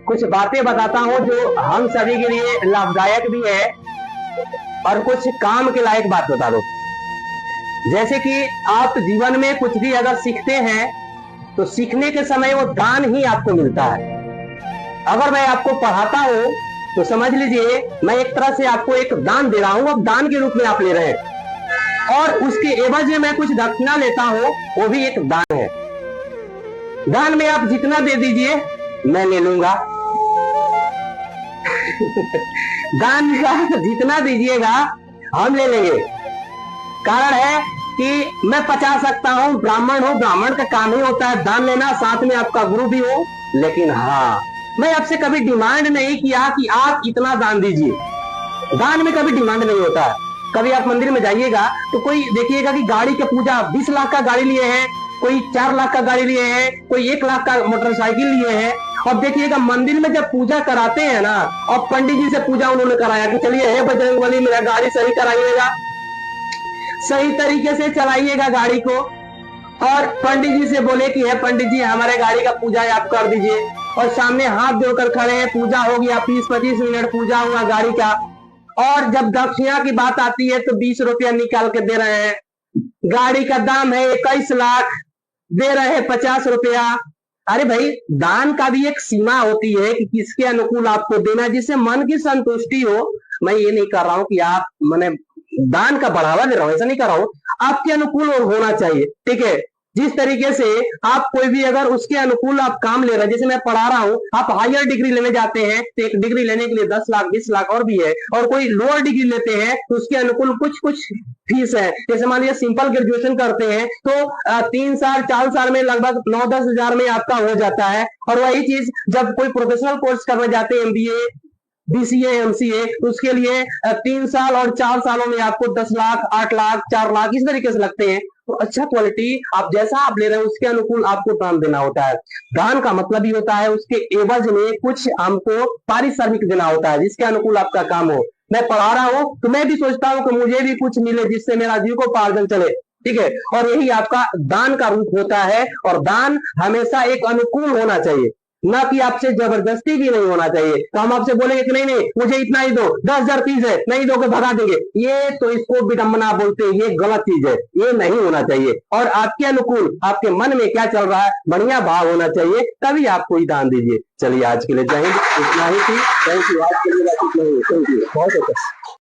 कुछ बातें बताता हूँ जो हम सभी के लिए लाभदायक भी है और कुछ काम के लायक बात बता दो। जैसे कि आप जीवन में कुछ भी अगर सीखते हैं तो सीखने के समय वो दान ही आपको मिलता है। अगर मैं आपको पढ़ाता हूं तो समझ लीजिए मैं एक तरह से आपको एक दान दे रहा हूं, अब दान के रूप में आप ले रहे हैं और उसके एवज में मैं कुछ दक्षिणा लेता हूं, वो भी एक दान है। दान में आप जितना दे दीजिए मैं ले लूंगा। दान का जितना दीजिएगा हम ले लेंगे। कारण है कि मैं पचा सकता हूं, ब्राह्मण हूं, ब्राह्मण का काम ही होता है दान लेना, साथ में आपका गुरु भी हो। लेकिन हाँ, मैं आपसे कभी डिमांड नहीं किया कि आप इतना दान दीजिए। दान में कभी डिमांड नहीं होता है। कभी आप मंदिर में जाइएगा तो कोई देखिएगा कि गाड़ी का पूजा 20 लाख का गाड़ी लिए हैं, कोई 4 लाख का गाड़ी लिए हैं, कोई 1 लाख का मोटरसाइकिल लिए हैं। और देखिएगा मंदिर में जब पूजा कराते हैं ना, और पंडित जी से पूजा उन्होंने कराया कि चलिए हे बजरंगबली मेरा गाड़ी सही कराइएगा, सही तरीके से चलाइएगा गाड़ी को। और पंडित जी से बोले कि हे पंडित जी हमारे गाड़ी का पूजा आप कर दीजिए, और सामने हाथ जोड़कर खड़े हैं, पूजा हो गया, 20-25 मिनट पूजा हुआ गाड़ी का। और जब दक्षिणा की बात आती है तो 20 रुपया निकाल के दे रहे हैं। गाड़ी का दाम है 21 लाख, दे रहे हैं 50 रुपया। अरे भाई, दान का भी एक सीमा होती है कि किसके अनुकूल आपको देना, जिससे मन की संतुष्टि हो। मैं ये नहीं कर रहा हूं कि आप मैंने दान का बढ़ावा दे रहा हूं, ऐसा नहीं कर रहा हूं। आपके अनुकूल होना चाहिए, ठीक है। जिस तरीके से आप कोई भी अगर उसके अनुकूल आप काम ले रहे हैं, जैसे मैं पढ़ा रहा हूं, आप हायर डिग्री लेने जाते हैं तो एक डिग्री लेने के लिए 10 लाख 20 लाख और भी है, और कोई लोअर डिग्री लेते हैं तो उसके अनुकूल कुछ कुछ फीस है। जैसे मान लीजिए सिंपल ग्रेजुएशन करते हैं तो 3 साल 4 साल में लगभग 9-10 हजार में आपका हो जाता है। और वही चीज जब कोई प्रोफेशनल कोर्स करने जाते हैं, MBA BCA MCA, तो उसके लिए 3 साल और 4 सालों में आपको 10 लाख 8 लाख 4 लाख इस तरीके से लगते हैं। तो अच्छा क्वालिटी आप जैसा आप ले रहे हैं उसके अनुकूल आपको दान देना होता है। दान का मतलब ही होता है उसके एवज में कुछ हमको पारिश्रमिक देना होता है, जिसके अनुकूल आपका काम हो। मैं पढ़ा रहा हूं तो मैं भी सोचता हूं कि मुझे भी कुछ मिले जिससे मेरा जीविकोपार्जन चले, ठीक है। और यही आपका दान का रूप होता है। और दान हमेशा एक अनुकूल होना चाहिए, ना कि आपसे जबरदस्ती भी नहीं होना चाहिए। तो हम आपसे बोलेंगे कि नहीं नहीं मुझे इतना ही दो, 10,000 फीस है, नहीं दोगे भगा देंगे, ये तो इसको विडंबना बोलते हैं, ये गलत चीज है, ये नहीं होना चाहिए। और आपके अनुकूल आपके मन में क्या चल रहा है, बढ़िया भाव होना चाहिए, तभी आप कोई दान दीजिए। चलिए आज के लिए जय हिंद, इतना ही थी। Thank you. आज के लिए बहुत अच्छा।